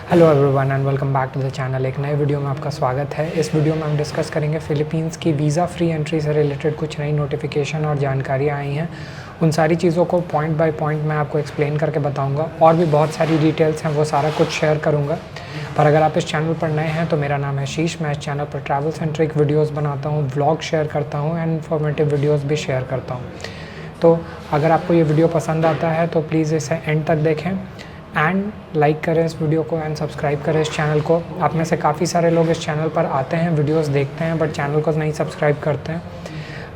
Hello everyone and welcome back to the channel. एक नए video में आपका स्वागत है। इस वीडियो में हम डिस्कस करेंगे फ़िलीपींस की वीज़ा फ्री एंट्री से रिलेटेड कुछ नई नोटिफिकेशन और जानकारियाँ आई हैं। उन सारी चीज़ों को पॉइंट बाय पॉइंट मैं आपको एक्सप्लेन करके बताऊंगा और भी बहुत सारी डिटेल्स हैं, वो सारा कुछ शेयर करूँगा। पर अगर आप इस चैनल पर नए हैं तो मेरा नाम है शीश। मैं इस चैनल पर ट्रैवल सेंट्रिक वीडियोज़ बनाता हूँ, व्लॉग शेयर करता हूँ एंड इन्फॉर्मेटिव वीडियोज़ भी शेयर करता हूँ। तो अगर आपको ये वीडियो पसंद आता है तो प्लीज़ इसे एंड तक देखें एंड लाइक करें इस वीडियो को एंड सब्सक्राइब करें इस चैनल को। आप में से काफ़ी सारे लोग इस चैनल पर आते हैं, वीडियोस देखते हैं, बट चैनल को नहीं सब्सक्राइब करते हैं।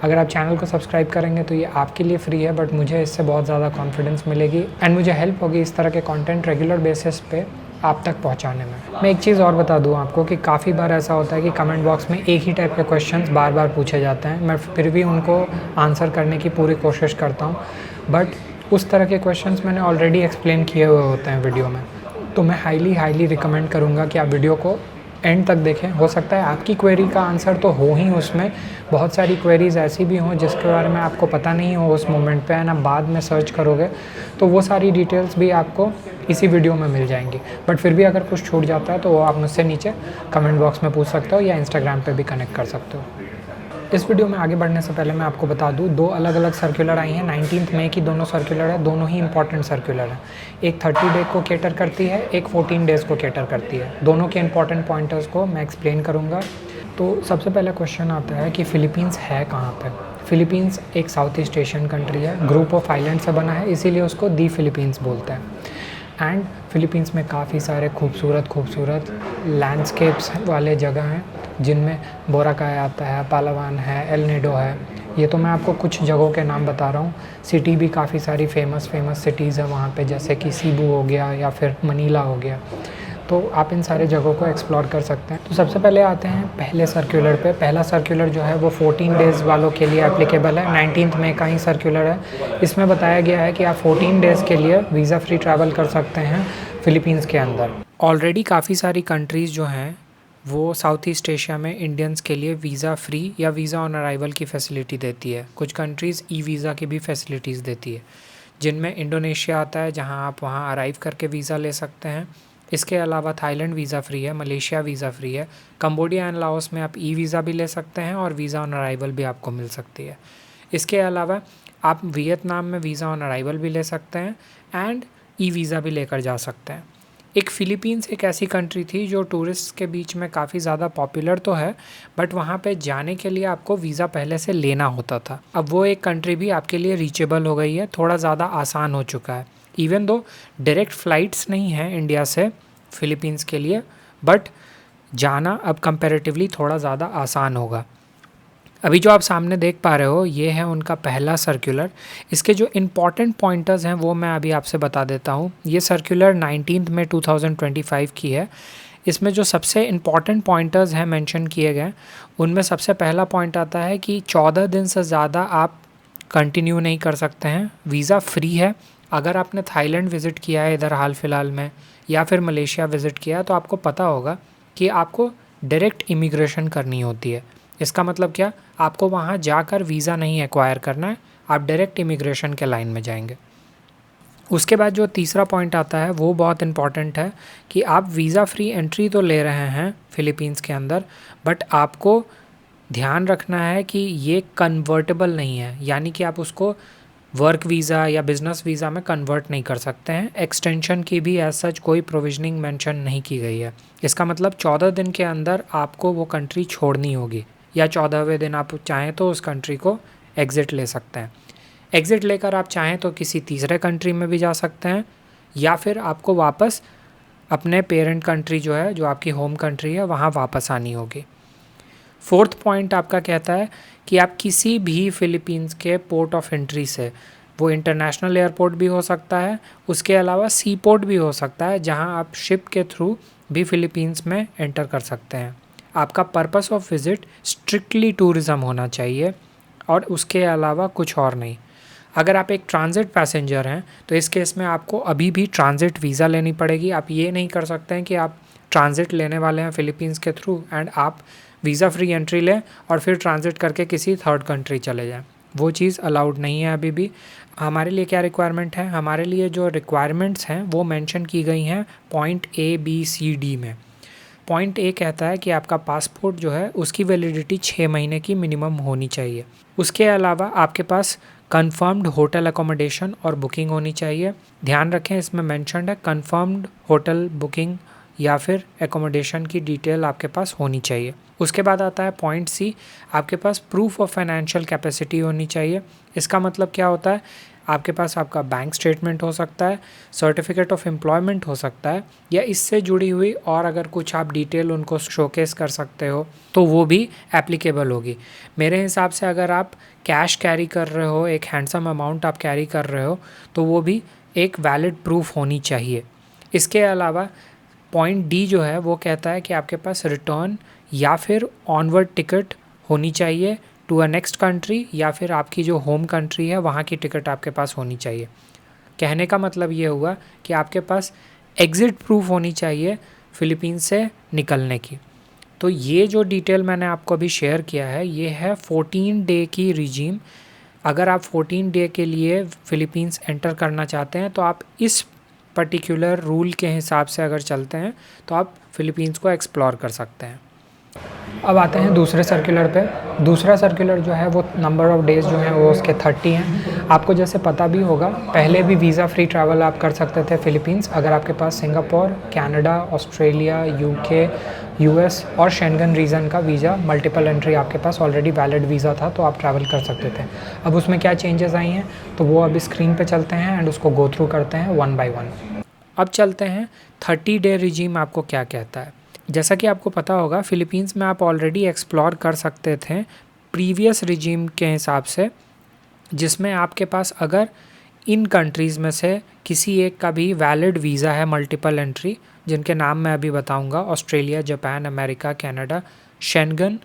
अगर आप चैनल को सब्सक्राइब करेंगे तो ये आपके लिए फ्री है, बट मुझे इससे बहुत ज़्यादा कॉन्फिडेंस मिलेगी एंड मुझे हेल्प होगी इस तरह के कंटेंट रेगुलर बेसिस पे आप तक पहुंचाने में। मैं एक चीज़ और बता दूं आपको कि काफ़ी बार ऐसा होता है कि कमेंट बॉक्स में एक ही टाइप के क्वेश्चंस बार बार पूछे जाते हैं। मैं फिर भी उनको आंसर करने की पूरी कोशिश करता हूँ, बट उस तरह के क्वेश्चंस मैंने ऑलरेडी एक्सप्लेन किए हुए होते हैं वीडियो में। तो मैं हाईली रिकमेंड करूँगा कि आप वीडियो को एंड तक देखें। हो सकता है आपकी क्वेरी का आंसर तो हो ही उसमें, बहुत सारी क्वेरीज़ ऐसी भी हों जिसके बारे में आपको पता नहीं हो उस मोमेंट पे, ना बाद में सर्च करोगे तो वो सारी डिटेल्स भी आपको इसी वीडियो में मिल जाएंगी। बट फिर भी अगर कुछ छूट जाता है तो वो आप मुझसे नीचे कमेंट बॉक्स में पूछ सकते हो या इंस्टाग्राम पे भी कनेक्ट कर सकते हो। इस वीडियो में आगे बढ़ने से पहले मैं आपको बता दूं, दो अलग अलग सर्कुलर आई हैं। 19 मई की दोनों सर्कुलर है, दोनों ही इंपॉर्टेंट सर्कुलर है। एक 30 डे को कैटर करती है, एक 14 डेज़ को कैटर करती है। दोनों के इंपॉर्टेंट पॉइंटर्स को मैं एक्सप्लेन करूँगा। तो सबसे पहला क्वेश्चन आता है कि फ़िलीपींस है कहाँ पर। फ़िलीपींस एक साउथ ईस्ट एशियन कंट्री है, ग्रुप ऑफ आइलैंड से बना है, इसीलिए उसको दी फ़िलीपींस बोलते हैं। एंड फ़िलीपींस में काफ़ी सारे खूबसूरत लैंडस्केप्स वाले जगह हैं, जिनमें बोराकाय आता है, पालावान है, एल निडो है। ये तो मैं आपको कुछ जगहों के नाम बता रहा हूँ। सिटी भी काफ़ी सारी फेमस सिटीज़ हैं वहाँ पे, जैसे कि सीबू हो गया या फिर मनीला हो गया। तो आप इन सारे जगहों को एक्सप्लोर कर सकते हैं। तो सबसे पहले आते हैं पहले सर्कुलर पे। पहला सर्कुलर जो है वो 14 डेज़ वालों के लिए एप्लीकेबल है। 19 मई का ही सर्कुलर है। इसमें बताया गया है कि आप 14 डेज़ के लिए वीज़ा फ्री ट्रैवल कर सकते हैं फ़िलीपींस के अंदर। ऑलरेडी काफ़ी सारी कंट्रीज़ जो हैं वो साउथ ईस्ट एशिया में इंडियंस के लिए वीज़ा फ्री या वीज़ा ऑन अराइवल की फ़ैसिलिटी देती है। कुछ कंट्रीज़ ई वीज़ा की भी फैसिलिटीज़ देती है, जिनमें इंडोनेशिया आता है, जहां आप वहां अराइव करके वीज़ा ले सकते हैं। इसके अलावा थाईलैंड वीज़ा फ्री है, मलेशिया वीज़ा फ्री है, कंबोडिया एंड लाओस में आप ई वीज़ा भी ले सकते हैं और वीज़ा ऑन अराइवल भी आपको मिल सकती है। इसके अलावा आप वियतनाम में वीज़ा ऑन अराइवल भी ले सकते हैं एंड ई वीज़ा भी लेकर जा सकते हैं। एक फ़िलीपींस एक ऐसी कंट्री थी जो टूरिस्ट के बीच में काफ़ी ज़्यादा पॉपुलर तो है, बट वहाँ पे जाने के लिए आपको वीज़ा पहले से लेना होता था। अब वो एक कंट्री भी आपके लिए रीचेबल हो गई है, थोड़ा ज़्यादा आसान हो चुका है। इवन दो डायरेक्ट फ़्लाइट्स नहीं हैं इंडिया से फ़िलीपींस के लिए, बट जाना अब कंपैरेटिवली थोड़ा ज़्यादा आसान होगा। अभी जो आप सामने देख पा रहे हो ये है उनका पहला सर्कुलर। इसके जो इम्पॉर्टेंट पॉइंटर्स हैं वो मैं अभी आपसे बता देता हूँ। ये सर्कुलर 19 मई 2025 की है। इसमें जो सबसे इम्पॉर्टेंट पॉइंटर्स हैं मेंशन किए गए, उनमें सबसे पहला पॉइंट आता है कि 14 दिन से ज़्यादा आप कंटिन्यू नहीं कर सकते हैं। वीज़ा फ्री है। अगर आपने थाईलैंड विज़िट किया है इधर हाल फिलहाल में, या फिर मलेशिया विज़िट किया है, तो आपको पता होगा कि आपको डायरेक्ट इमिग्रेशन करनी होती है। इसका मतलब क्या, आपको वहाँ जाकर वीज़ा नहीं एक्वायर करना है, आप डायरेक्ट इमिग्रेशन के लाइन में जाएंगे। उसके बाद जो तीसरा पॉइंट आता है वो बहुत इंपॉर्टेंट है कि आप वीज़ा फ्री एंट्री तो ले रहे हैं फ़िलीपींस के अंदर, बट आपको ध्यान रखना है कि ये कन्वर्टेबल नहीं है, यानी कि आप उसको वर्क वीज़ा या बिज़नेस वीज़ा में कन्वर्ट नहीं कर सकते हैं। एक्सटेंशन की भी एज सच कोई प्रोविजनिंग मेंशन नहीं की गई है। इसका मतलब 14 दिन के अंदर आपको वो कंट्री छोड़नी होगी, या 14वें दिन आप चाहें तो उस कंट्री को एग्ज़िट ले सकते हैं। एग्ज़िट लेकर आप चाहें तो किसी तीसरे कंट्री में भी जा सकते हैं, या फिर आपको वापस अपने पेरेंट कंट्री जो है, जो आपकी होम कंट्री है, वहाँ वापस आनी होगी। फोर्थ पॉइंट आपका कहता है कि आप किसी भी फ़िलीपींस के पोर्ट ऑफ एंट्री से, वो इंटरनेशनल एयरपोर्ट भी हो सकता है, उसके अलावा सी पोर्ट भी हो सकता है, जहां आप शिप के थ्रू भी फ़िलीपींस में एंटर कर सकते हैं। आपका purpose of visit strictly tourism होना चाहिए और उसके अलावा कुछ और नहीं। अगर आप एक ट्रांजिट पैसेंजर हैं तो इस केस में आपको अभी भी ट्रांजिट वीज़ा लेनी पड़ेगी। आप ये नहीं कर सकते हैं कि आप ट्रांजिट लेने वाले हैं फ़िलीपींस के थ्रू एंड आप वीज़ा फ्री एंट्री लें और फिर ट्रांजिट करके किसी थर्ड कंट्री चले जाएं। वो चीज़ अलाउड नहीं है अभी भी। हमारे लिए क्या रिक्वायरमेंट है? हमारे लिए जो रिक्वायरमेंट्स हैं वो मेंशन की गई हैं point A B C D में। पॉइंट ए कहता है कि आपका पासपोर्ट जो है उसकी वैलिडिटी 6 महीने की मिनिमम होनी चाहिए। उसके अलावा आपके पास कंफर्म्ड होटल अकोमोडेशन और बुकिंग होनी चाहिए। ध्यान रखें इसमें मेंशन्ड है कंफर्म्ड होटल बुकिंग या फिर एकोमोडेशन की डिटेल आपके पास होनी चाहिए। उसके बाद आता है पॉइंट सी, आपके पास प्रूफ ऑफ फाइनेंशियल कैपेसिटी होनी चाहिए। इसका मतलब क्या होता है? आपके पास आपका बैंक स्टेटमेंट हो सकता है, सर्टिफिकेट ऑफ एम्प्लॉयमेंट हो सकता है, या इससे जुड़ी हुई और अगर कुछ आप डिटेल उनको शोकेस कर सकते हो तो वो भी एप्लीकेबल होगी। मेरे हिसाब से अगर आप कैश कैरी कर रहे हो, एक हैंडसम अमाउंट आप कैरी कर रहे हो, तो वो भी एक वैलिड प्रूफ होनी चाहिए। इसके अलावा पॉइंट डी जो है वो कहता है कि आपके पास रिटर्न या फिर ऑनवर्ड टिकट होनी चाहिए टू अ नेक्स्ट कंट्री, या फिर आपकी जो होम कंट्री है वहाँ की टिकट आपके पास होनी चाहिए। कहने का मतलब ये हुआ कि आपके पास एग्ज़िट प्रूफ होनी चाहिए फ़िलीपींस से निकलने की। तो ये जो डिटेल मैंने आपको अभी शेयर किया है ये है 14 डे की रिजीम। अगर आप 14 डे के लिए फ़िलीपींस एंटर करना चाहते हैं तो आप इस पर्टिकुलर रूल के हिसाब से अगर चलते हैं तो आप फ़िलीपींस को एक्सप्लोर कर सकते हैं। अब आते हैं दूसरे सर्कुलर पे। दूसरा सर्कुलर जो है वो नंबर ऑफ़ डेज़ जो हैं वो उसके 30 हैं। आपको जैसे पता भी होगा पहले भी वीज़ा फ्री ट्रैवल आप कर सकते थे फ़िलीपींस अगर आपके पास Singapore, Canada, Australia, UK, US और शेंगन रीजन का वीज़ा मल्टीपल एंट्री आपके पास ऑलरेडी वैलिड वीज़ा था तो आप ट्रैवल कर सकते थे। अब उसमें क्या चेंजेस आई हैं तो वो अभी स्क्रीन पे चलते हैं एंड उसको गो थ्रू करते हैं वन बाय वन। अब चलते हैं 30 डे रिजीम आपको क्या कहता है। जैसा कि आपको पता होगा फ़िलीपींस में आप ऑलरेडी एक्सप्लोर कर सकते थे प्रीवियस रिजीम के हिसाब से, जिसमें आपके पास अगर इन कंट्रीज़ में से किसी एक का भी वैलिड वीज़ा है मल्टीपल एंट्री, जिनके नाम मैं अभी बताऊंगा, Australia, Japan, America, Canada, Schengen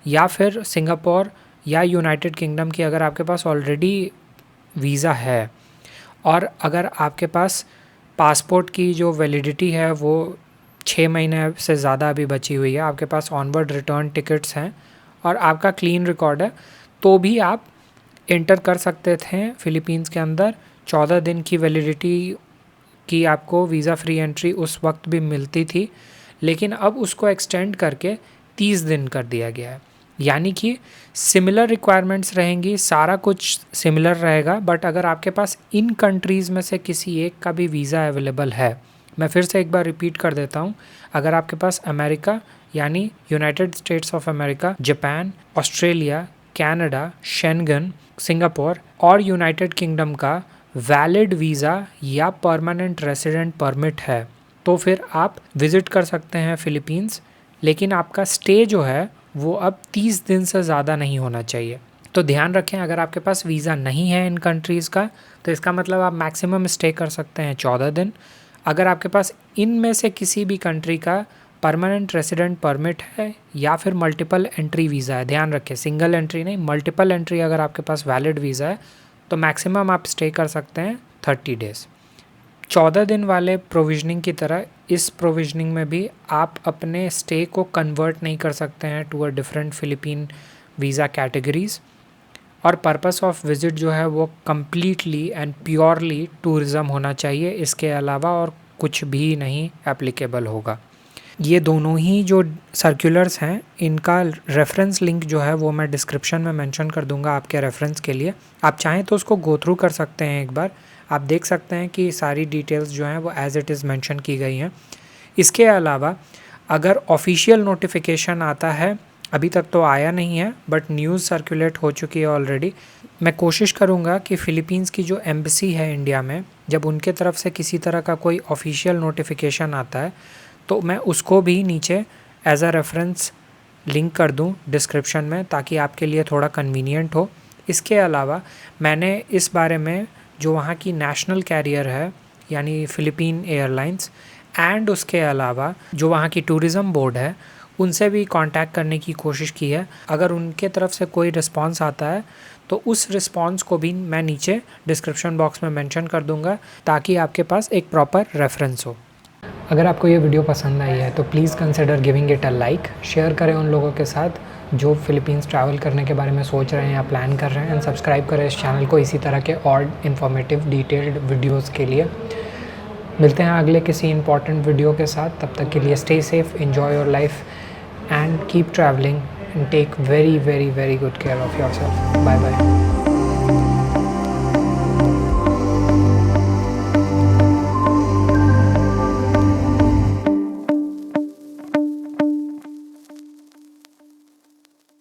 या फिर सिंगापुर या यूनाइटेड किंगडम की अगर आपके पास ऑलरेडी वीज़ा है और अगर आपके पास पासपोर्ट की जो वैलिडिटी है वो 6 महीने से ज़्यादा अभी बची हुई है, आपके पास ऑनवर्ड रिटर्न टिकट्स हैं और आपका क्लीन रिकॉर्ड है, तो भी आप एंटर कर सकते थे फ़िलीपींस के अंदर। 14 दिन की वैलिडिटी की आपको वीज़ा फ्री एंट्री उस वक्त भी मिलती थी, लेकिन अब उसको एक्सटेंड करके 30 दिन कर दिया गया है। यानी कि सिमिलर रिक्वायरमेंट्स रहेंगी, सारा कुछ सिमिलर रहेगा, बट अगर आपके पास इन कंट्रीज़ में से किसी एक का भी वीज़ा अवेलेबल है, मैं फिर से एक बार रिपीट कर देता हूँ, अगर आपके पास अमेरिका यानी United states of America, Japan, Australia, Canada, Schengen, Singapore और यूनाइटेड किंगडम का वैलिड वीज़ा या परमानेंट रेसिडेंट परमिट है तो फिर आप विज़िट कर सकते हैं फ़िलीपींस, लेकिन आपका स्टे जो है वो अब 30 दिन से ज़्यादा नहीं होना चाहिए। तो ध्यान रखें अगर आपके पास वीज़ा नहीं है इन कंट्रीज़ का तो इसका मतलब आप मैक्सिमम स्टे कर सकते हैं 14 दिन। अगर आपके पास इनमें से किसी भी कंट्री का परमानेंट रेसिडेंट परमिट है या फिर मल्टीपल एंट्री वीज़ा है, ध्यान रखें सिंगल एंट्री नहीं, मल्टीपल एंट्री अगर आपके पास वैलिड वीज़ा है तो मैक्सिमम आप स्टे कर सकते हैं 30 डेज़। 14 दिन वाले प्रोविजनिंग की तरह इस प्रोविजनिंग में भी आप अपने स्टे को कन्वर्ट नहीं कर सकते हैं to a different Philippine visa categories, और पर्पस ऑफ विज़िट जो है वो कम्प्लीटली एंड प्योरली टूरिज़म होना चाहिए, इसके अलावा और कुछ भी नहीं एप्लीकेबल होगा। ये दोनों ही जो सर्कुलर्स हैं इनका रेफरेंस लिंक जो है वो मैं डिस्क्रिप्शन में मेंशन कर दूंगा आपके रेफरेंस के लिए। आप चाहें तो उसको गो थ्रू कर सकते हैं एक बार, आप देख सकते हैं कि सारी डिटेल्स जो हैं वो एज़ इट इज़ मेंशन की गई हैं। इसके अलावा अगर ऑफिशियल नोटिफिकेशन आता है, अभी तक तो आया नहीं है बट न्यूज़ सर्कुलेट हो चुकी है ऑलरेडी, मैं कोशिश करूँगा कि फ़िलीपींस की जो एम्बेसी है इंडिया में, जब उनके तरफ से किसी तरह का कोई ऑफिशियल नोटिफिकेशन आता है तो मैं उसको भी नीचे एज अ रेफरेंस लिंक कर दूं डिस्क्रिप्शन में ताकि आपके लिए थोड़ा कन्वीनियंट हो। इसके अलावा मैंने इस बारे में जो वहाँ की नेशनल कैरियर है यानी फ़िलिपीन एयरलाइंस एंड उसके अलावा जो वहाँ की टूरिज़म बोर्ड है उनसे भी कांटेक्ट करने की कोशिश की है। अगर उनके तरफ से कोई रिस्पांस आता है तो उस रिस्पांस को भी मैं नीचे डिस्क्रिप्शन बॉक्स में मेंशन कर दूंगा ताकि आपके पास एक प्रॉपर रेफरेंस हो। अगर आपको ये वीडियो पसंद आई है तो please consider giving it a like, share करें उन लोगों के साथ जो फ़िलीपींस ट्रैवल करने के बारे में सोच रहे हैं या प्लान कर रहे हैं, एंड सब्सक्राइब करें इस चैनल को इसी तरह के और इन्फॉर्मेटिव डिटेल्ड वीडियोस के लिए। मिलते हैं अगले किसी इंपॉर्टेंट वीडियो के साथ। तब तक के लिए stay safe, enjoy your life and keep travelling and take very very very good care of yourself. Bye bye.